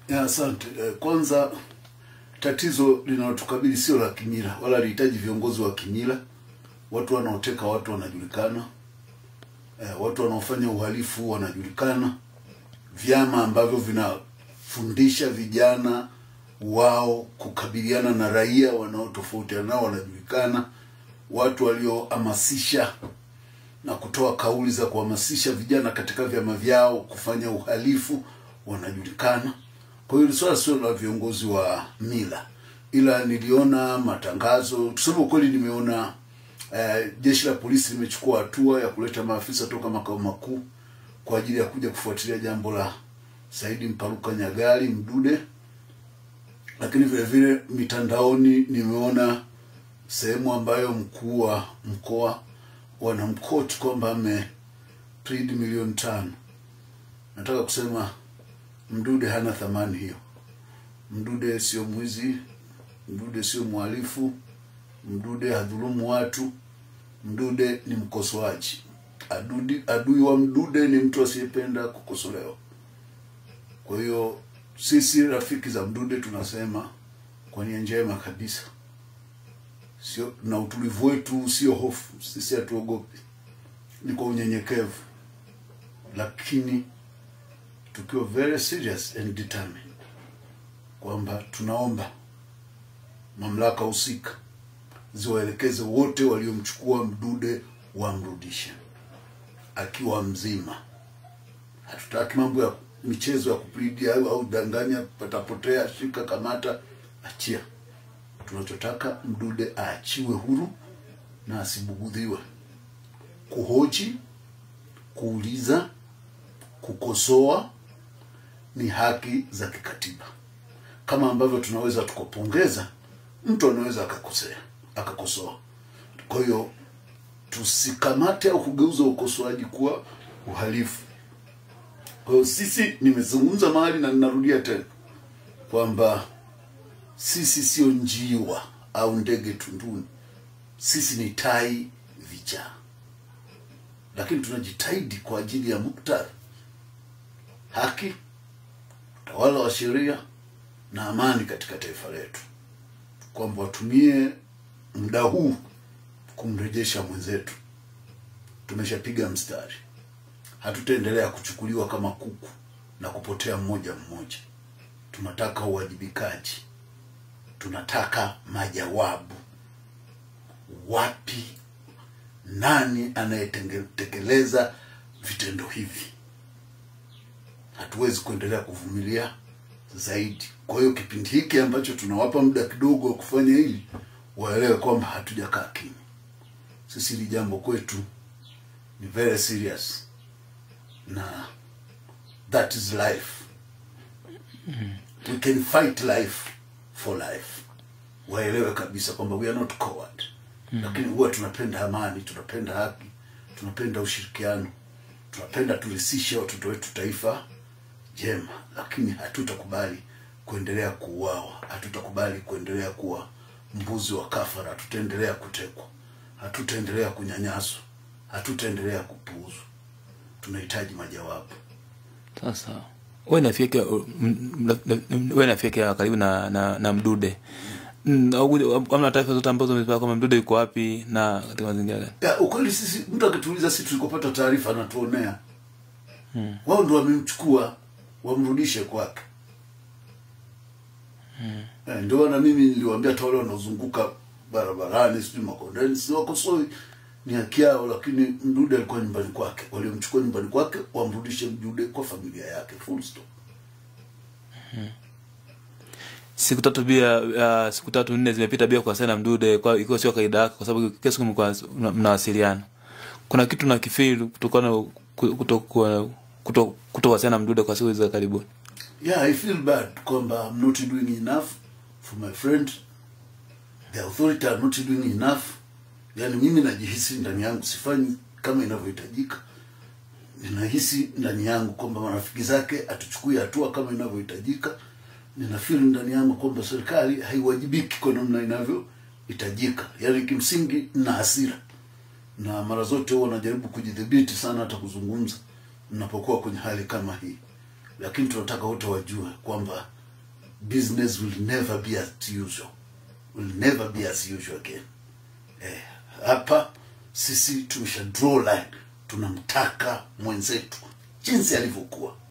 Ya, asante. Kwanza tatizo linalotukabili sio la kimila wala lihitaji viongozi wa kimila. Watu wanaoteka watu wanajulikana. Watu wanaofanya uhalifu wanajulikana. Vyama ambavyo vinafundisha vijana wao kukabiliana na raia wanaotofautiana nao wanajulikana. Watu waliohamasisha na kutoa kauli za kuhamasisha vijana katika vyama vyao kufanya uhalifu wanajulikana. Kwa hiyo swala sio la viongozi wa mila, ila niliona matangazo, tuseme kweli nimeona jeshi la polisi limechukua hatua ya kuleta maafisa toka makao makuu kwa ajili ya kuja kufuatilia jambo la Saidi Mpaluka Nyagali Mdude. Lakini vile vile mitandaoni nimeona sehemu ambayo mkuu wa mkoa wanamkoti kwamba plead milioni 5. Nataka kusema Mdude hana thamani hiyo. Mdude sio mwizi, Mdude sio mhalifu, Mdude hadhulumu watu. Mdude ni mkosoaji. Adui wa Mdude ni mtu asiyependa kukosolewa. Kwa hiyo sisi rafiki za Mdude tunasema kwa nia njema kabisa. Sio na utulivu wetu, sio hofu. Sisi hatuogopi. Ni kwa unyenyekevu. Lakini tukiwa very serious and determined kwamba tunaomba mamlaka husika ziwaelekeze wote waliomchukua Mdude wamrudishe akiwa mzima. Hatutaki mambo ya michezo ya kupidia au danganya, patapotea, shika, kamata, achia. Tunachotaka Mdude aachiwe huru na asibugudhiwe. Kuhoji, kuuliza, kukosoa ni haki za kikatiba. Kama ambavyo tunaweza tukopongeza, mtu anaweza akakosoa. Kwa hiyo tusikamate au kugeuza ukosoaji kuwa uhalifu. Kwa hiyo sisi, nimezungumza mahali na ninarudia tena kwamba sisi sio njiwa au ndege tunduni. Sisi ni tai vichaa. Lakini tunajitahidi kwa ajili ya muktadha, haki, utawala wa sheria na amani katika taifa letu, kwamba watumie muda huu kumrejesha mwenzetu. Tumeshapiga mstari. Hatutaendelea kuchukuliwa kama kuku na kupotea mmoja mmoja. Tunataka uwajibikaji. Tunataka majawabu. Wapi, nani anayetekeleza vitendo hivi? Hatuwezi kuendelea kuvumilia zaidi. Kwa hiyo kipindi hiki ambacho tunawapa muda kidogo wa kufanya hili, waelewe kwamba hatujakaa kimya. Sisi hili jambo kwetu ni very serious, na that is life. We can fight life for life. Waelewe kabisa kwamba we are not coward. Lakini huwa tunapenda amani, tunapenda haki, tunapenda ushirikiano, tunapenda tulisishe watoto wetu taifa jema. Lakini hatutakubali kuendelea kuuawa, hatutakubali kuendelea kuwa mbuzi wa kafara, hatutaendelea kutekwa, hatutaendelea kunyanyaswa, hatutaendelea kupuuzwa. Tunahitaji majawabu. Sasa wewe nafikia karibu na Mdude. Kama taarifa zote ambazo umepata kama Mdude yuko wapi na katika mazingira gani? Ya, ukweli sisi, mtu akituuliza sisi tulikopata taarifa na tuonea. Wao ndio wamemchukua, wamrudishe kwake. Ndio na mimi niliwaambia hata wale wanaozunguka barabarani, sijui makondeni, si wakosoi, ni haki yao. Lakini Mdude alikuwa nyumbani kwake. Waliomchukua nyumbani kwake, wamrudishe Mdude kwa familia yake, full stop. Siku 3 zimepita bila kuwasiliana na Mdude, kwa iko sio kaida yake, kwa sababu kesi kumekuwa mnawasiliana. Kuna kitu na kifeel kutokana kutowasiliana na Mdude kwa siku za karibuni? Yeah, I feel bad kwamba I'm not doing enough for my friend. The authority are not doing enough. Yani mimi najihisi ndani yangu sifanyi kama inavyohitajika. Ninahisi ndani yangu kwamba marafiki zake atuchukue hatua kama inavyohitajika. Ninafeel ndani yangu kwamba serikali haiwajibiki kwa namna inavyohitajika. Yani kimsingi na hasira. Na mara zote huwa najaribu kujidhibiti sana hata kuzungumza ninapokuwa kwenye hali kama hii. lakini tunataka wote wajue kwamba business will never be as usual, will never be as usual again. Hapa sisi tumesha draw line, tunamtaka mwenzetu jinsi alivyokuwa.